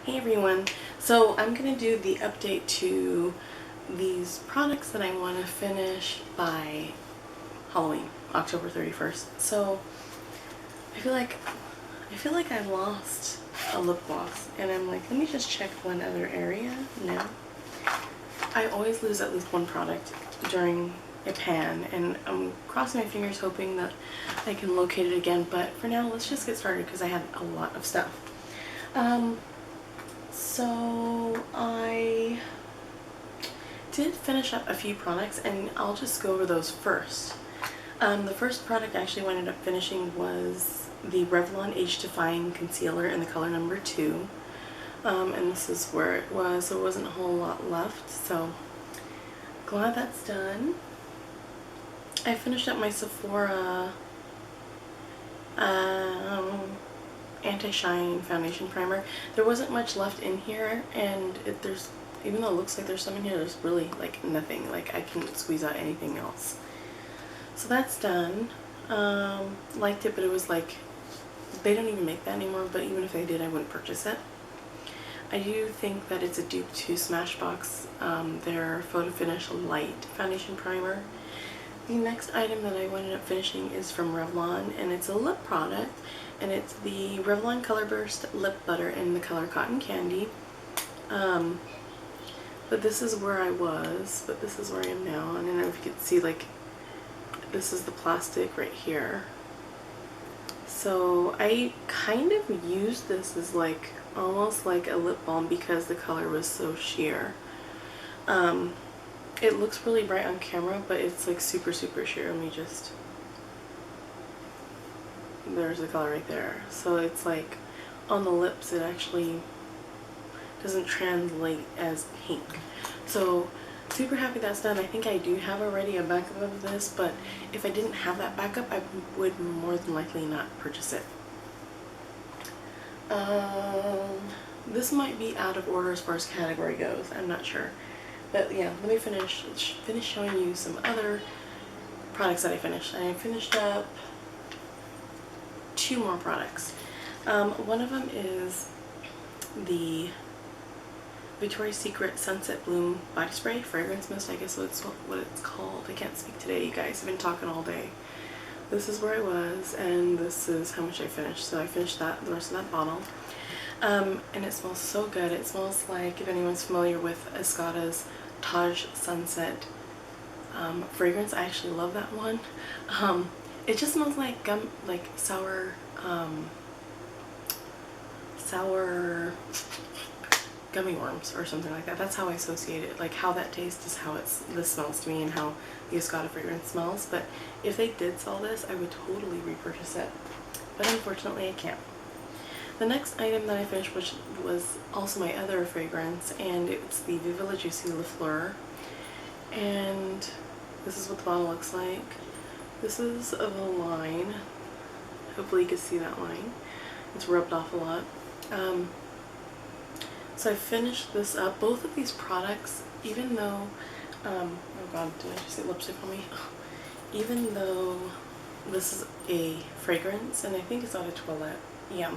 Hey everyone, so I'm going to do the update to these products that I want to finish by Halloween, October 31st. So I feel like I lost a lip gloss and I'm like, let me just check one other area. No. I always lose at least one product during a pan and I'm crossing my fingers hoping that I can locate it again, but for now let's just get started because I had a lot of stuff. So I did finish up a few products and I'll just go over those first. The first product I actually ended up finishing was the Revlon Age Defying Concealer in the color number 2. And this is where it was. There wasn't a whole lot left, so glad that's done. I finished up my Sephora Anti-Shine Foundation Primer. There wasn't much left in here, and even though it looks like there's some in here, there's really like nothing. Like I can squeeze out anything else. So that's done. Liked it, but it was like they don't even make that anymore, but even if they did, I wouldn't purchase it. I do think that it's a dupe to Smashbox, their Photo Finish Light Foundation Primer. The next item that I ended up finishing is from Revlon, and it's a lip product, and it's the Revlon Color Burst Lip Butter in the color Cotton Candy. But this is where I was, but this is where I am now. I don't know if you can see, like, this is the plastic right here. So I kind of used this as like almost like a lip balm because the color was so sheer. It looks really bright on camera, but it's like super sheer. Let me just, there's the color right there. So it's like on the lips it actually doesn't translate as pink. So super happy that's done. I think I do have already a backup of this, but if I didn't have that backup, I would more than likely not purchase it. This might be out of order as far as category goes. I'm not sure. But yeah, let me finish showing you some other products that I finished. I finished up 2 more products. One of them is the Victoria's Secret Sunset Bloom Body Spray Fragrance Mist. I guess that's what it's called. I can't speak today, you guys. I've been talking all day. This is where I was, and this is how much I finished. So I finished the rest of that bottle. And it smells so good. It smells like, if anyone's familiar with Escada's Taj Sunset fragrance. I actually love that one. It just smells like gum, like sour gummy worms or something like that. That's how I associate it. Like how that tastes is how this smells to me, and how the Escada fragrance smells. But if they did sell this, I would totally repurchase it. But unfortunately I can't. The next item that I finished, which was also my other fragrance, and it's the Viva La Juicy Le Fleur. And this is what the bottle looks like. This is of a line. Hopefully you can see that line. It's rubbed off a lot. So I finished this up. Both of these products, even though, oh god, did I just say lipstick on me? Even though this is a fragrance, and I think it's out of Toilette, yeah.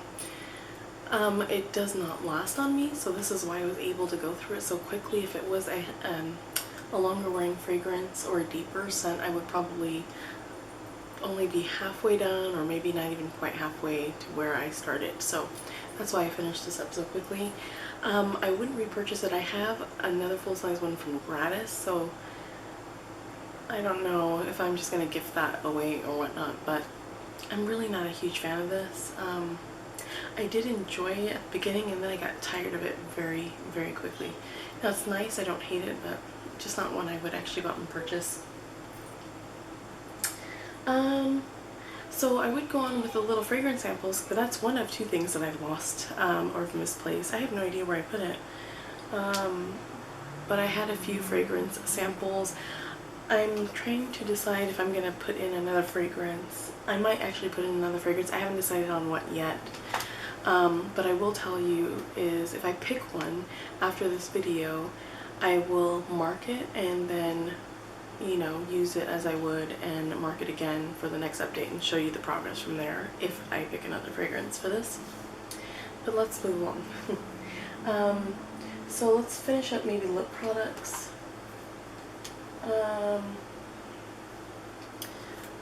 It does not last on me, so this is why I was able to go through it so quickly. If it was a longer wearing fragrance or a deeper scent, I would probably only be halfway done, or maybe not even quite halfway to where I started. So that's why I finished this up so quickly. I wouldn't repurchase it. I have another full-size one from Gratis, so I don't know if I'm just going to gift that away or whatnot, but I'm really not a huge fan of this. I did enjoy it at the beginning, and then I got tired of it very quickly. Now it's nice, I don't hate it, but just not one I would actually go out and purchase. So I would go on with the little fragrance samples, but that's one of 2 things that I've lost or misplaced. I have no idea where I put it. But I had a few fragrance samples. I'm trying to decide if I'm going to put in another fragrance. I might actually put in another fragrance. I haven't decided on what yet. But I will tell you is if I pick one after this video, I will mark it and then, you know, use it as I would and mark it again for the next update and show you the progress from there if I pick another fragrance for this. But let's move on. So let's finish up maybe lip products.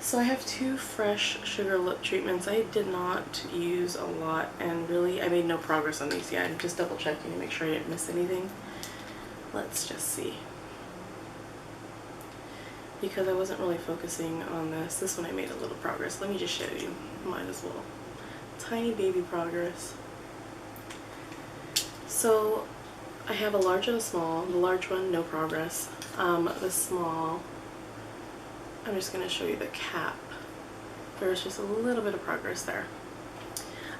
So I have two fresh sugar lip treatments. I did not use a lot, and really I made no progress on these yet. I'm just double checking to make sure I didn't miss anything. Let's just see. Because I wasn't really focusing on this. This one I made a little progress. Let me just show you. Might as well. Tiny baby progress. So I have a large and a small. The large one, no progress. The small, I'm just going to show you the cap. There's just a little bit of progress there.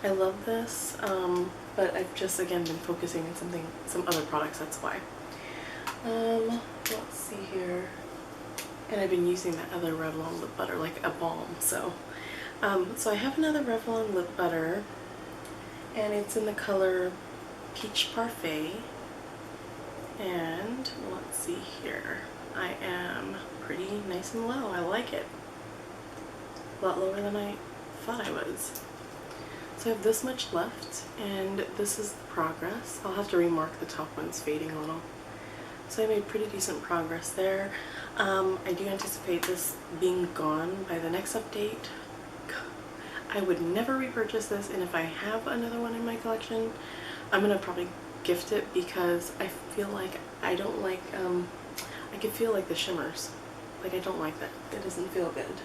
I love this, but I've just again been focusing on some other products, that's why. Let's see here. And I've been using that other Revlon lip butter like a balm, so I have another Revlon lip butter, and it's in the color Peach Parfait. And let's see here. I am pretty nice and low. I like it. A lot lower than I thought I was. So I have this much left, and this is the progress. I'll have to remark the top one's fading a little. So I made pretty decent progress there. I do anticipate this being gone by the next update. I would never repurchase this, and if I have another one in my collection, I'm gonna probably gift it because I feel like I don't like, I can feel like the shimmers. Like I don't like that. It doesn't feel good.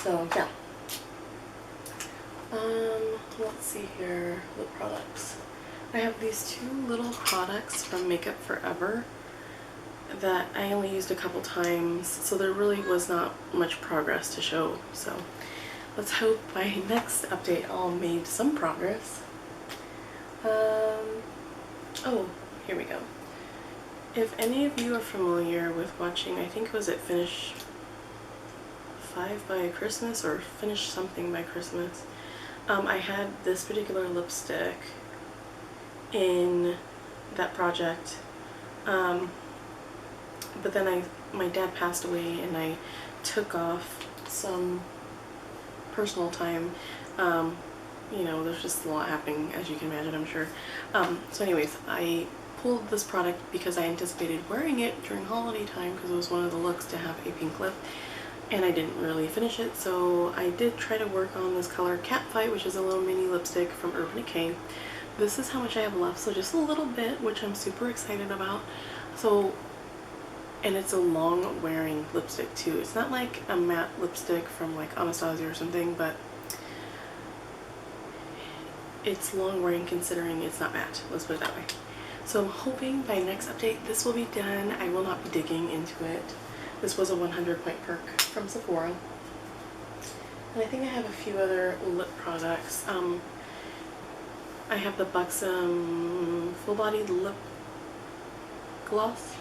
So yeah. Let's see here, lip products. I have these two little products from Makeup Forever that I only used a couple times, so there really was not much progress to show. So let's hope by next update I'll made some progress. Oh, here we go. If any of you are familiar with watching, I think was it Finish 5 by Christmas or Finish Something by Christmas, I had this particular lipstick in that project, but then my dad passed away and I took off some personal time. You know, there's just a lot happening, as you can imagine, I'm sure. So anyways, I pulled this product because I anticipated wearing it during holiday time because it was one of the looks to have a pink lip, and I didn't really finish it. So I did try to work on this color Catfight, which is a little mini lipstick from Urban Decay. This is how much I have left, so just a little bit, which I'm super excited about. So, and it's a long wearing lipstick too. It's not like a matte lipstick from like Anastasia or something, but it's long wearing considering it's not matte. Let's put it that way. So I'm hoping by next update this will be done. I will not be digging into it. This was a 100-point perk from Sephora. And I think I have a few other lip products. I have the Buxom Full Body Lip Gloss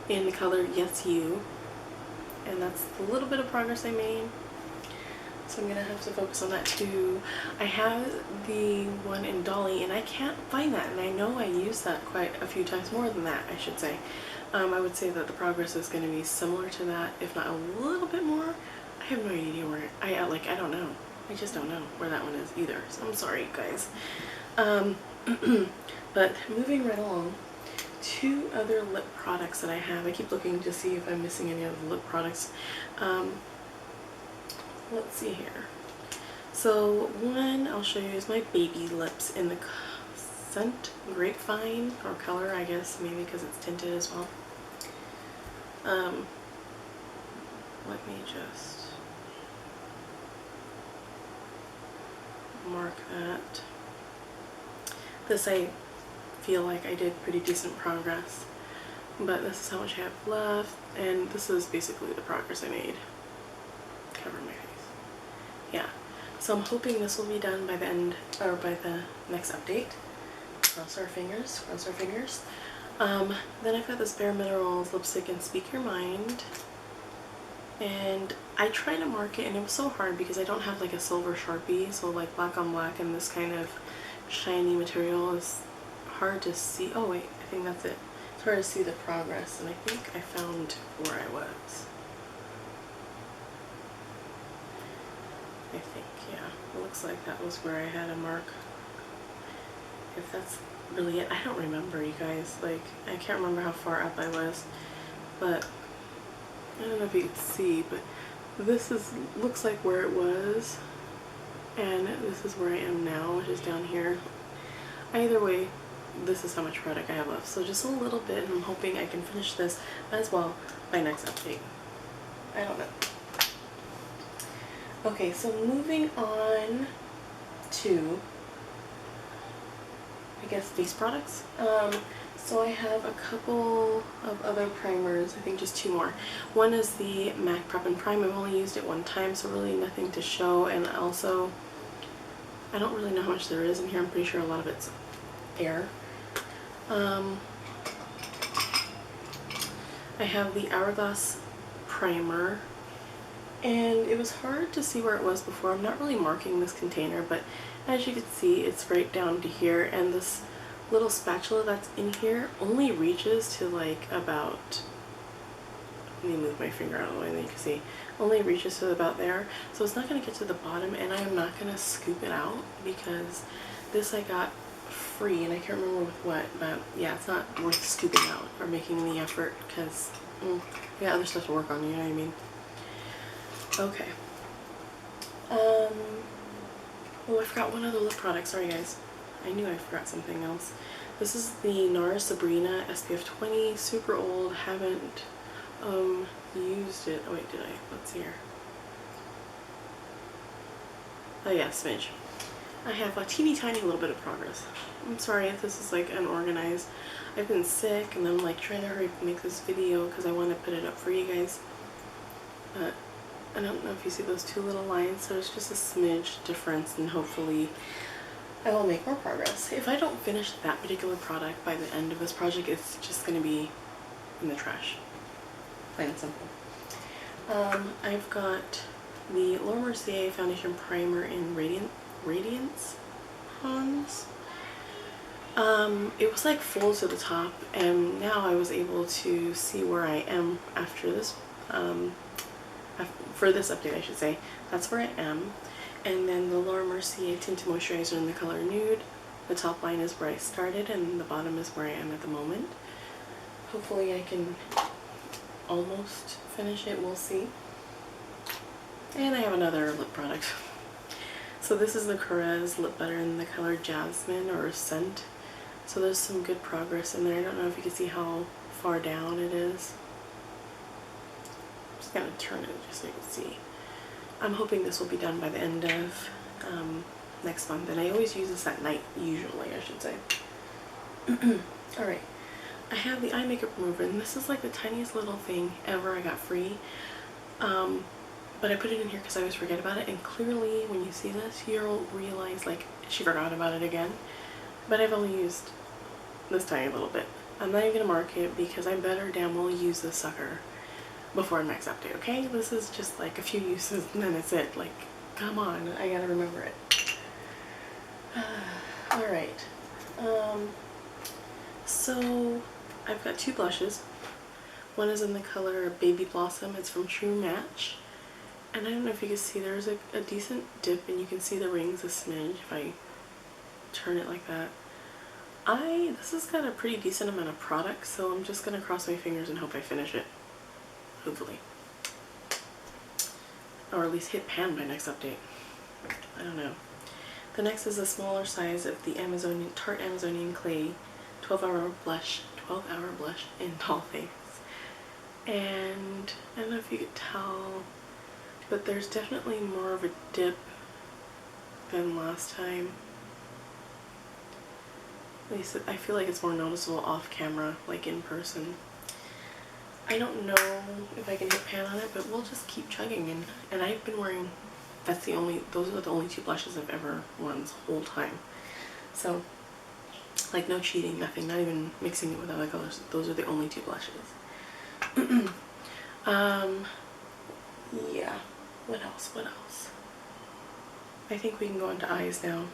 in the color Yes You. And that's a little bit of progress I made. So I'm gonna have to focus on that too. I have the one in Dolly and I can't find that, and I know I used that quite a few times, more than that I should say. I would say that the progress is going to be similar to that, if not a little bit more. I have no idea where I don't know. I just don't know where that one is either. So I'm sorry, guys. But moving right along, two other lip products that I have. I keep looking to see if I'm missing any of the lip products. Let's see here. So one I'll show you is my baby lips in the scent Grapevine, or color, I guess, maybe because it's tinted as well. Let me just mark that. This I feel like I did pretty decent progress, but this is how much I have left, and this is basically the progress I made. Cover my face. Yeah. So I'm hoping this will be done by the end, or by the next update. Cross our fingers, cross our fingers. Then I've got this Bare Minerals lipstick in Speak Your Mind, and I tried to mark it and it was so hard because I don't have like a silver Sharpie, so like black on black and this kind of shiny material is hard to see. Oh wait, I think that's it. It's hard to see the progress, and I think I found where I was. I think, yeah, it looks like that was where I had a mark. if that's really it. I don't remember, you guys. Like, I can't remember how far up I was, but I don't know if you can see, but this looks like where it was, and this is where I am now, which is down here. Either way, this is how much product I have left, so just a little bit, and I'm hoping I can finish this as well by next update. I don't know. Okay, so moving on to, I guess, face products. So I have a couple of other primers, I think just 2 more. One is the MAC Prep and Prime. I've only used it 1 time, so really nothing to show, and also I don't really know how much there is in here. I'm pretty sure a lot of it's air. I have the Hourglass primer, and it was hard to see where it was before. I'm not really marking this container, but as you can see, it's right down to here, and this little spatula that's in here only reaches to like about, let me move my finger out of the way, and then you can see, only reaches to about there, so it's not going to get to the bottom, and I'm not going to scoop it out because this I got free, and I can't remember with what, but yeah, it's not worth scooping out or making the effort because I got other stuff to work on, you know what I mean? Okay. Oh, I forgot one other lip product. Sorry, guys. I knew I forgot something else. This is the NARS Sabrina SPF 20. Super old. Haven't used it. Oh wait, did I? Let's see here. Oh yeah, smidge. I have a teeny tiny little bit of progress. I'm sorry if this is like unorganized. I've been sick and I'm like trying to hurry up and make this video because I want to put it up for you guys. But I don't know if you see those 2 little lines, so it's just a smidge difference, and hopefully I will make more progress. If I don't finish that particular product by the end of this project, it's just going to be in the trash. Plain and simple. I've got the Laura Mercier Foundation Primer in Radiance Bronze. It was like full to the top, and now I was able to see where I am after this, for this update I should say. That's where I am. And then the Laura Mercier Tinted Moisturizer in the color Nude. The top line is where I started, and the bottom is where I am at the moment. Hopefully I can almost finish it, we'll see. And I have another lip product. So this is the Korres Lip Butter in the color Jasmine or Scent. So there's some good progress in there. I don't know if you can see how far down it is. I'm just gonna turn it just so you can see. I'm hoping this will be done by the end of next month, and I always use this at night, usually I should say. Alright, I have the eye makeup remover, and this is like the tiniest little thing ever I got free. But I put it in here because I always forget about it, and clearly when you see this, you'll realize like she forgot about it again. But I've only used this tiny little bit. I'm not even gonna mark it because I better damn well use this sucker before next update, okay? This is just like a few uses and then it's it. Like, come on, I gotta remember it. Alright. So I've got 2 blushes. One is in the color Baby Blossom. It's from True Match. And I don't know if you can see, there's a decent dip, and you can see the rings a smidge if I turn it like that. This has got a pretty decent amount of product, so I'm just gonna cross my fingers and hope I finish it. Hopefully. Or at least hit pan by next update. I don't know. The next is a smaller size of the Tarte Amazonian Clay 12-hour blush in Doll Face. And I don't know if you could tell, but there's definitely more of a dip than last time. At least I feel like it's more noticeable off camera, like in person. I don't know if I can hit pan on it, but we'll just keep chugging. And I've been wearing, those are the only 2 blushes I've ever worn this whole time. So, like, no cheating, nothing, not even mixing it with other colors. Those are the only 2 blushes. Yeah, what else? I think we can go into eyes now.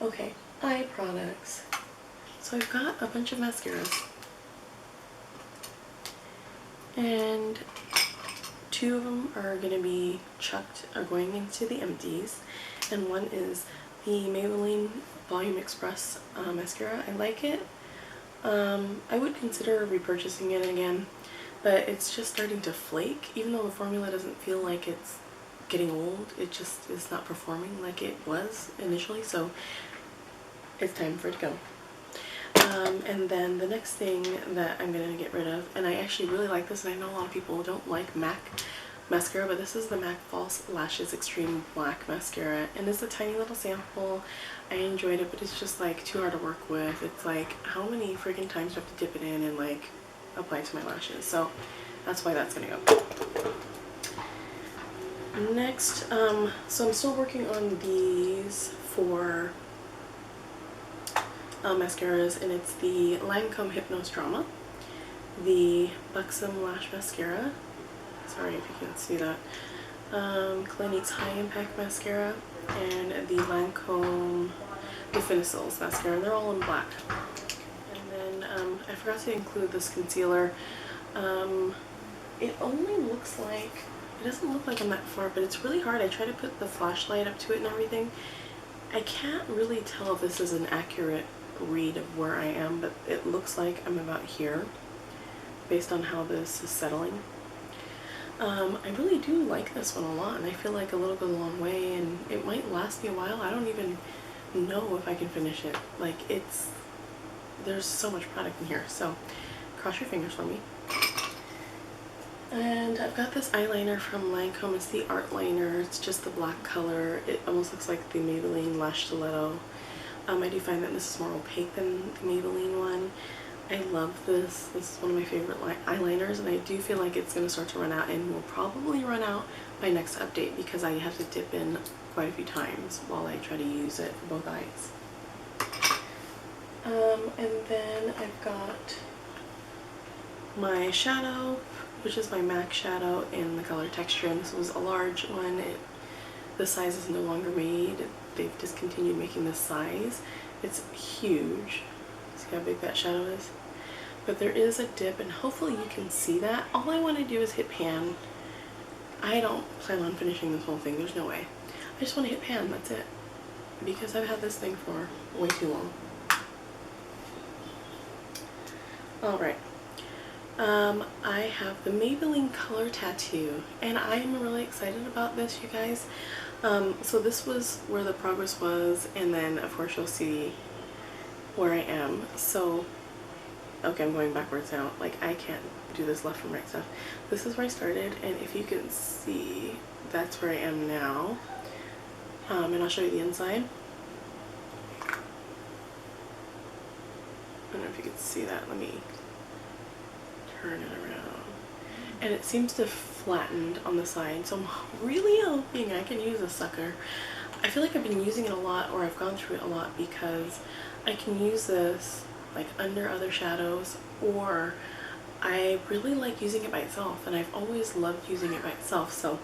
Okay, eye products. So I've got a bunch of mascaras. And 2 of them are going to be chucked, are going into the empties, and one is the Maybelline Volume Express mascara. I like it. I would consider repurchasing it again, but it's just starting to flake. Even though the formula doesn't feel like it's getting old, it just is not performing like it was initially, so it's time for it to go. And then the next thing that I'm going to get rid of, and I actually really like this, and I know a lot of people don't like MAC mascara, but this is the MAC False Lashes Extreme Black Mascara, and it's a tiny little sample. I enjoyed it, but it's just like too hard to work with. It's like, how many freaking times do I have to dip it in and like apply it to my lashes? So that's why that's going to go. Next, so I'm still working on these 4 mascaras, and it's the Lancome Hypnose Drama, the Buxom Lash Mascara, sorry if you can't see that, Clinique's High Impact Mascara, and the Lancome Definicils Mascara, and they're all in black. And then I forgot to include this concealer. It only looks like, it doesn't look like I'm that far, but it's really hard. I try to put the flashlight up to it and everything. I can't really tell if this is an accurate read of where I am, but it looks like I'm about here based on how this is settling. I really do like this one a lot, and I feel like a little goes a long way, and it might last me a while. I don't even know if I can finish it. Like, there's so much product in here, so cross your fingers for me. And I've got this eyeliner from Lancome. It's the Art Liner. It's just the black color. It almost looks like the Maybelline Lash Stiletto. I do find that this is more opaque than the Maybelline one. I love this. This is one of my favorite eyeliners, and I do feel like it's going to start to run out, and will probably run out by next update because I have to dip in quite a few times while I try to use it for both eyes. And then I've got my shadow, which is my MAC shadow in the color Texture, and this was a large one. The size is no longer made. They've discontinued making this size. It's huge. See how big that shadow is? But there is a dip, and hopefully you can see that. All I want to do is hit pan. I don't plan on finishing this whole thing. There's no way. I just want to hit pan. That's it. Because I've had this thing for way too long. Alright. I have the Maybelline Color Tattoo, and I am really excited about this, you guys. So this was where the progress was, and then of course you'll see where I am. So, okay, I'm going backwards now. Like, I can't do this left and right stuff. This is where I started, and if you can see, that's where I am now. And I'll show you the inside. I don't know if you can see that. Let me turn it around. And it seems to have flattened on the side, so I'm really hoping I can use a sucker. I feel like I've been using it a lot, or I've gone through it a lot, because I can use this like under other shadows, or I really like using it by itself, and I've always loved using it by itself. So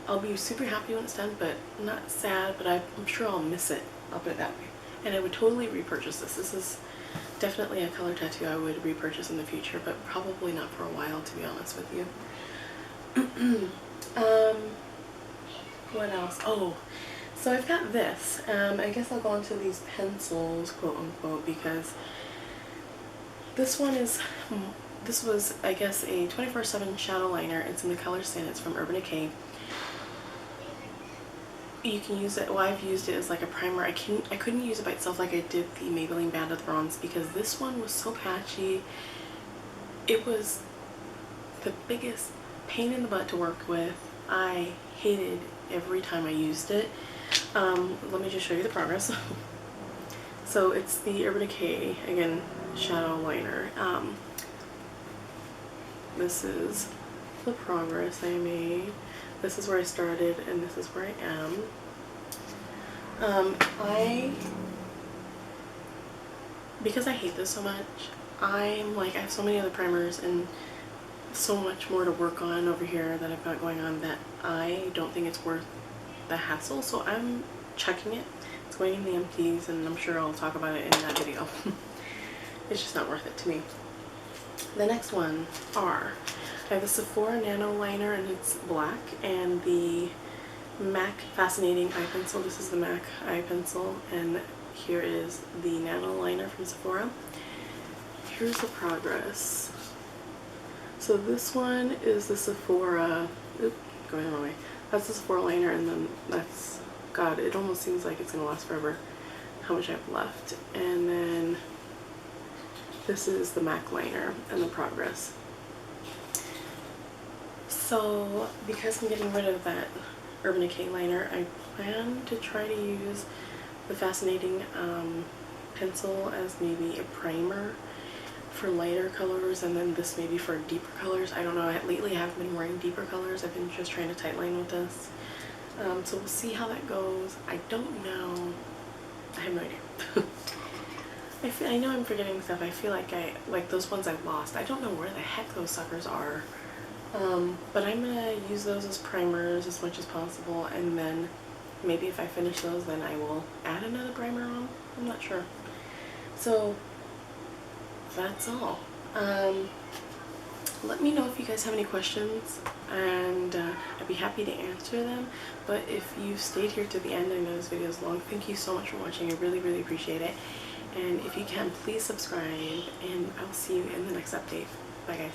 I'll be super happy when it's done, but not sad, but I'm sure I'll miss it. I'll put it that way. And I would totally repurchase this. This is definitely a color tattoo I would repurchase in the future, but probably not for a while, to be honest with you. What else? Oh, so I've got this. I guess I'll go on to these pencils, quote unquote, because this was, I guess, a 24/7 shadow liner. It's in the color Sin. It's from Urban Decay. You can use it, well, I've used it as like a primer. I couldn't use it by itself like I did the Maybelline Band of Bronze, because this one was so patchy. It was the biggest pain in the butt to work with. I hated every time I used it. Let me just show you the progress. So it's the Urban Decay, again, shadow liner. This is the progress I made. This is where I started, and this is where I am. Because I hate this so much, I have so many other primers and so much more to work on over here that I've got going on that I don't think it's worth the hassle, so I'm chucking it. It's going in the empties, and I'm sure I'll talk about it in that video. It's just not worth it to me. The next one I have the Sephora Nano Liner, and it's black, and the MAC Fascinating Eye Pencil. This is the MAC eye pencil, and here is the Nano liner from Sephora. Here's the progress. So this one is the Sephora, going the wrong way. That's the Sephora liner, and then that's, God, it almost seems like it's gonna last forever how much I have left. And then this is the MAC liner and the progress. So because I'm getting rid of that Urban Decay liner, I plan to try to use the Fascinating pencil as maybe a primer for lighter colors, and then this maybe for deeper colors. I don't know, lately I haven't been wearing deeper colors. I've been just trying to tightline with this. So we'll see how that goes. I don't know. I have no idea. I know I'm forgetting stuff. I feel like those ones I lost. I don't know where the heck those suckers are. But I'm gonna use those as primers as much as possible, and then maybe if I finish those, then I will add another primer on. I'm not sure. So that's all. Let me know if you guys have any questions, and I'd be happy to answer them. But if you stayed here to the end, I know this video is long. Thank you so much for watching. I really, really appreciate it. And if you can, please subscribe, and I'll see you in the next update. Bye guys.